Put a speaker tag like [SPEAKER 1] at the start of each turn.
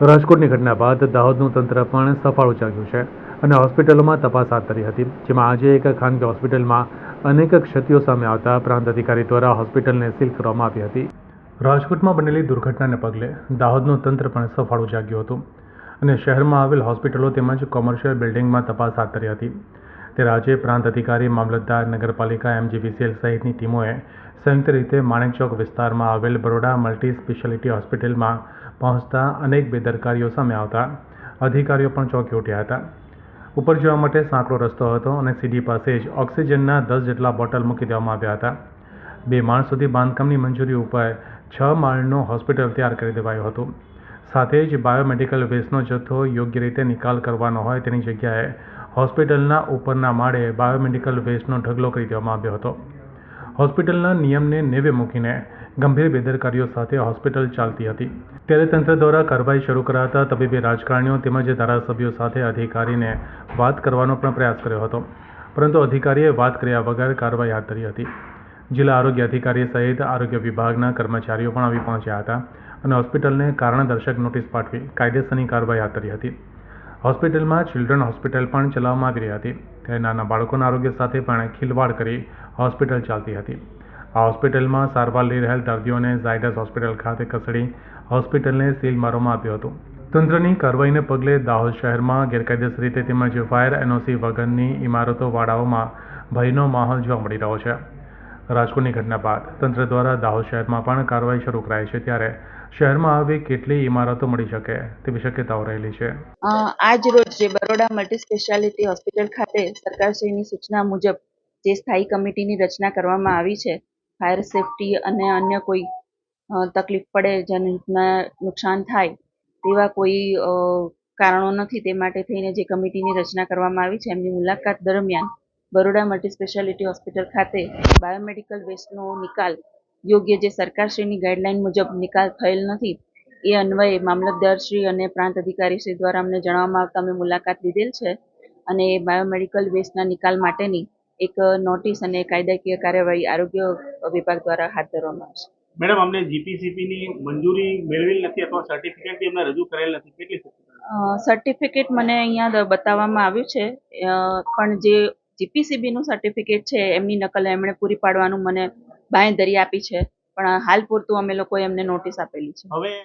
[SPEAKER 1] રાજકોટની ઘટના બાદ દાહોદનું તંત્ર પણ સફાળું જાગ્યું છે અને હોસ્પિટલોમાં તપાસ હાથ ધરી હતી, જેમાં આજે એક ખાનગી હોસ્પિટલમાં અનેક ક્ષતિઓ સામે આવતા પ્રાંત અધિકારી દ્વારા હોસ્પિટલને સીલ કરવામાં આવી હતી. રાજકોટમાં બનેલી દુર્ઘટનાને પગલે દાહોદનું તંત્ર પણ સફાળું જાગ્યું હતું અને શહેરમાં આવેલ હોસ્પિટલો તેમજ કોમર્શિયલ બિલ્ડિંગમાં તપાસ હાથ ધરી હતી. ત્યારે આજે પ્રાંત અધિકારી, મામલતદાર, નગરપાલિકા, MGVCL સહિતની ટીમોએ સંયુક્ત રીતે માણેકચોક વિસ્તારમાં આવેલ બરોડા મલ્ટી સ્પેશિયાલિટી હોસ્પિટલમાં પહોંચતા અનેક બેદરકારીઓ સામે આવતા અધિકારીઓ પણ ચોંકી ઉઠ્યા હતા. ઉપર જવા માટે સાંકડો રસ્તો હતો અને સીડી પાસે જ ઓક્સિજનના 10 જેટલા બોટલ મૂકી દેવામાં આવ્યા હતા. 2 માળ સુધી બાંધકામની મંજૂરી ઉપર 6 માળનું હોસ્પિટલ તૈયાર કરી દેવાયું હતું. સાથે જ બાયોમેડિકલ વેસ્ટનો જથ્થો યોગ્ય રીતે નિકાલ કરવાનો હોય તેની જગ્યાએ હોસ્પિટલના ઉપરના માળે બાયોમેડિકલ વેસ્ટનો ઢગલો કરી દેવામાં આવ્યો હતો. હોસ્પિટલના નિયમને નેવે મૂકીને ગંભીર બેદરકારીઓ સાથે હોસ્પિટલ ચાલતી હતી. ત્યારે તંત્ર દ્વારા કાર્યવાહી શરૂ કરાતા તબીબી રાજકારણીઓ તેમજ ધારાસભ્યો સાથે અધિકારીને વાત કરવાનો પણ પ્રયાસ કર્યો હતો, પરંતુ અધિકારીએ વાત કર્યા વગર કાર્યવાહી હાથ ધરી હતી. જિલ્લા આરોગ્ય અધિકારી સહિત આરોગ્ય વિભાગના કર્મચારીઓ પણ આવી પહોંચ્યા હતા અને હોસ્પિટલને કારણદર્શક નોટિસ પાઠવી કાયદેસરની કાર્યવાહી હાથ ધરી હતી. હોસ્પિટલમાં ચિલ્ડ્રન હોસ્પિટલ પણ ચલાવવામાં આવી રહી હતી, ત્યારે નાના બાળકોના આરોગ્ય સાથે પણ ખિલવાડ કરી હોસ્પિટલ ચાલતી હતી. આ હોસ્પિટલમાં સારવાર લઈ રહેલ દર્દીઓને ઝાયડસ હોસ્પિટલ ખાતે ખસેડી હોસ્પિટલને સીલ મારવામાં આવ્યું હતું. તંત્રની કાર્યવાહીને પગલે દાહોદ શહેરમાં ગેરકાયદેસર રીતે તેમજ ફાયર NOC વગરની ઇમારતોવાળાઓમાં ભયનો માહોલ જોવા મળી રહ્યો છે. રાજકોટની ઘટના બાદ તંત્ર દ્વારા દાહોદ શહેરમાં પણ કાર્યવાહી શરૂ કરાઈ છે, ત્યારે શહેરમાં આવી કેટલી ઇમારતો મળી શકે તેવી શક્યતાઓ રહેલી છે.
[SPEAKER 2] આજ રોજ જે બરોડા મલ્ટી સ્પેશિયાલિટી હોસ્પિટલ ખાતે સરકારશ્રીની સૂચના મુજબ જે સ્થાયી કમિટીની રચના કરવામાં આવી છે, ફાયર સેફટી અને અન્ય કોઈ તકલીફ પડે, જનહિતને નુકસાન થાય તેવા કોઈ કારણો નથી, તે માટે થઈને જે કમિટીની રચના કરવામાં આવી છે, એમની મુલાકાત દરમિયાન બરોડા મલ્ટી સ્પેશિયાલિટી હોસ્પિટલ ખાતે બાયોમેડિકલ વેસ્ટનો નિકાલ યોગ્ય જે સરકારશ્રીની ગાઈડલાઈન મુજબ નિકાલ થયેલ નથી, એ અન્વયે મામલતદારશ્રી અને પ્રાંત અધિકારીશ્રી દ્વારા અમને જણાવવામાં આવતા અમે મુલાકાત લીધેલ છે અને બાયોમેડિકલ વેસ્ટના નિકાલ માટેની એક નોટિસ અને કાયદાકીય કાર્યવાહી આરોગ્ય વિભાગ દ્વારા હાથ ધરવામાં આવશે.
[SPEAKER 3] મેડમ, અમને GPCPની મંજૂરી મેળવેલ નથી અથવા સર્ટિફિકેટ એમને રજૂ કરેલ નથી, કેટલી
[SPEAKER 2] સર્ટિફિકેટ મને અહીંયા બતાવવામાં આવ્યું છે, પણ જે GPCBનું સર્ટિફિકેટ છે એમની નકલ એમણે પૂરી પાડવાનું મને બાંયધરી આપી છે, પણ હાલ પૂરતું અમે લોકોએ એમને નોટિસ આપેલી છે.
[SPEAKER 3] હવે